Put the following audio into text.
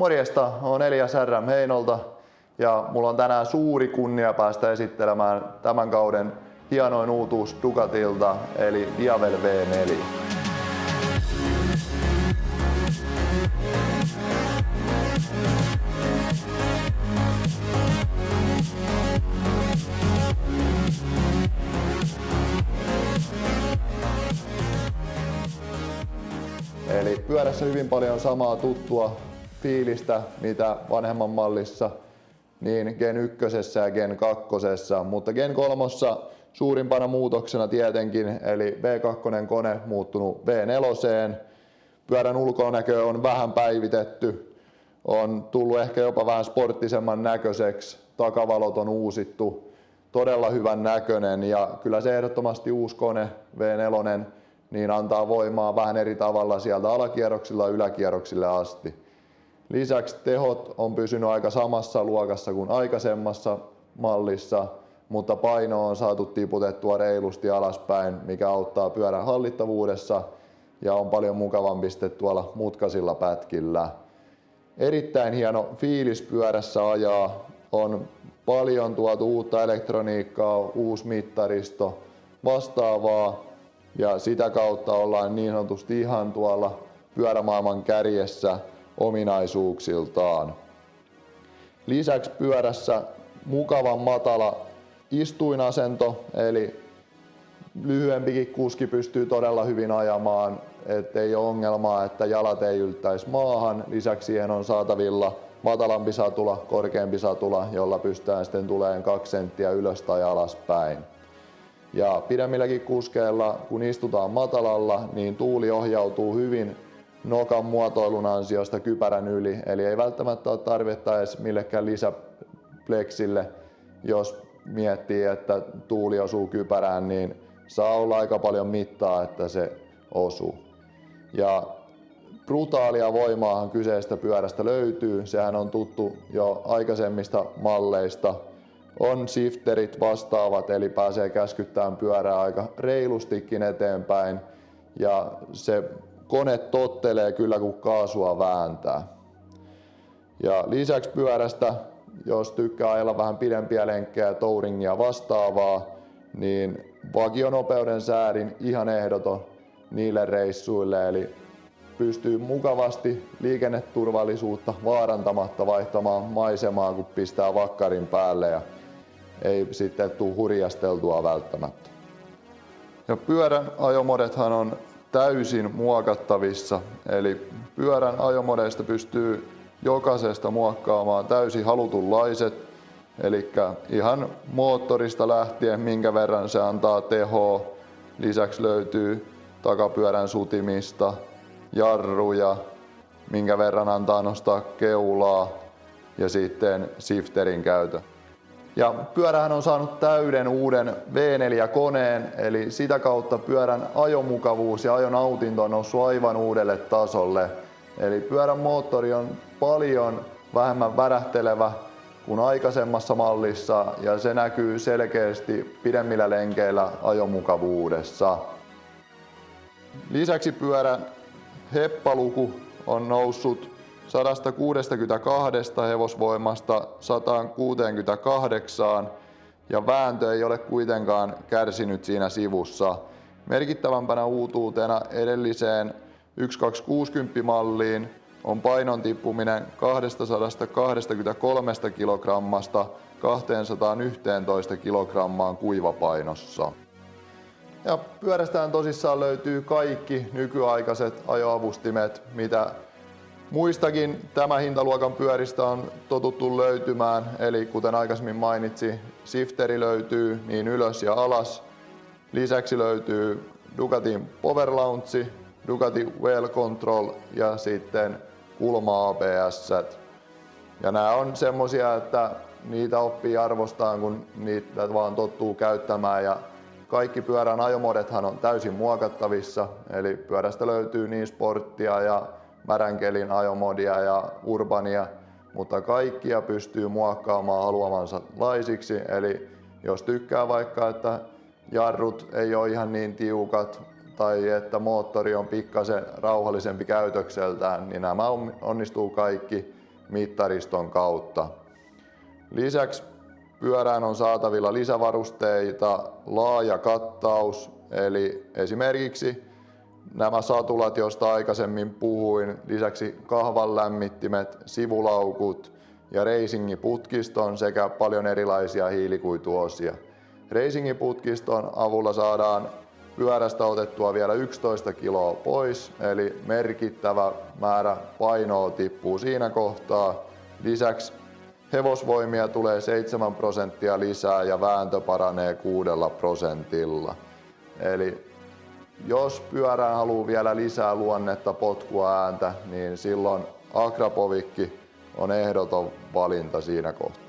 Morjesta, olen Elias RM Heinolta ja mulla on tänään suuri kunnia päästä esittelemään tämän kauden hienoin uutuus Ducatilta eli Diavel V4. Eli pyörässä hyvin paljon samaa tuttua fiilistä, mitä vanhemman mallissa, niin Gen 1 ja Gen 2, mutta Gen 3 suurimpana muutoksena tietenkin, eli V2 kone muuttunut V4. Pyörän ulkonäkö on vähän päivitetty, on tullut ehkä jopa vähän sporttisemman näköiseksi, takavalot on uusittu, todella hyvän näköinen ja kyllä se ehdottomasti uusi kone V4 niin antaa voimaa vähän eri tavalla sieltä alakierroksilla yläkierroksille asti. Lisäksi tehot on pysynyt aika samassa luokassa kuin aikaisemmassa mallissa, mutta paino on saatu tiputettua reilusti alaspäin, mikä auttaa pyörän hallittavuudessa ja on paljon mukavampi sitten tuolla mutkaisilla pätkillä. Erittäin hieno fiilis pyörässä ajaa, on paljon tuotu uutta elektroniikkaa, uusi mittaristo, vastaavaa ja sitä kautta ollaan niin sanotusti ihan tuolla pyörämaailman kärjessä ominaisuuksiltaan. Lisäksi pyörässä mukavan matala istuinasento, eli lyhyempikin kuski pystyy todella hyvin ajamaan, ettei ole ongelmaa, että jalat ei yltäisi maahan. Lisäksi siihen on saatavilla matalampi satula, korkeampi satula, jolla pystytään sitten tulemaan 2 senttiä ylös tai alaspäin. Ja pidemmilläkin kuskeilla, kun istutaan matalalla, niin tuuli ohjautuu hyvin nokan muotoilun ansiosta kypärän yli, eli ei välttämättä ole tarvetta edes millekään lisäpleksille. Jos miettii, että tuuli osuu kypärään, niin saa olla aika paljon mittaa, että se osuu. Ja brutaalia voimaahan kyseistä pyörästä löytyy, sehän on tuttu jo aikaisemmista malleista. On shifterit vastaavat, eli pääsee käskyttämään pyörää aika reilustikin eteenpäin ja se kone tottelee kyllä kun kaasua vääntää. Ja lisäksi pyörästä, jos tykkää ajella vähän pidempiä lenkkejä, touringia vastaavaa, niin vakionopeuden säädin ihan ehdoton niille reissuille, eli pystyy mukavasti liikenneturvallisuutta vaarantamatta vaihtamaan maisemaa, kun pistää vakkarin päälle ja ei sitten tule hurjasteltua välttämättä. Ja pyörän ajomodethan on täysin muokattavissa, eli pyörän ajomodeista pystyy jokaisesta muokkaamaan täysin halutunlaiset, eli ihan moottorista lähtien minkä verran se antaa tehoa. Lisäksi löytyy takapyörän sutimista, jarruja, minkä verran antaa nostaa keulaa ja sitten shifterin käytön. Ja pyörähän on saanut täyden uuden V4-koneen, eli sitä kautta pyörän ajomukavuus ja ajonautinto on noussut aivan uudelle tasolle. Eli pyörän moottori on paljon vähemmän värähtelevä kuin aikaisemmassa mallissa ja se näkyy selkeästi pidemmillä lenkeillä ajomukavuudessa. Lisäksi pyörän heppaluku on noussut 162 hevosvoimasta 168 ja vääntö ei ole kuitenkaan kärsinyt siinä sivussa. Merkittävämpänä uutuutena edelliseen 1260 malliin on painon tippuminen 223 kilogrammasta 211 kilogrammaan kuivapainossa. Ja pyörästään tosissaan löytyy kaikki nykyaikaiset ajoavustimet, mitä muistakin tämän hintaluokan pyöristä on totuttu löytymään, eli kuten aikaisemmin mainitsin, shifteri löytyy niin ylös ja alas. Lisäksi löytyy Ducatin Power Launch, Ducati Wheel Control ja sitten kulma ABS. Ja nämä on semmosia, että niitä oppii arvostaan, kun niitä vaan tottuu käyttämään. Ja kaikki pyörän ajomodethan on täysin muokattavissa, eli pyörästä löytyy niin sporttia ja märänkelin ajomodia ja urbania, mutta kaikkia pystyy muokkaamaan haluamansa laisiksi. Eli jos tykkää vaikka, että jarrut ei ole ihan niin tiukat tai että moottori on pikkasen rauhallisempi käytökseltään, niin nämä onnistuu kaikki mittariston kautta. Lisäksi pyörään on saatavilla lisävarusteita, laaja kattaus, eli esimerkiksi nämä satulat, joista aikaisemmin puhuin, lisäksi kahvan lämmittimet, sivulaukut ja racing-putkiston sekä paljon erilaisia hiilikuituosia. Racing-putkiston avulla saadaan pyörästä otettua vielä 11 kiloa pois, eli merkittävä määrä painoa tippuu siinä kohtaa. Lisäksi hevosvoimia tulee 7% lisää ja vääntö paranee 6%. Eli jos pyörään haluaa vielä lisää luonnetta, potkua, ääntä, niin silloin Akrapovikki on ehdoton valinta siinä kohtaa.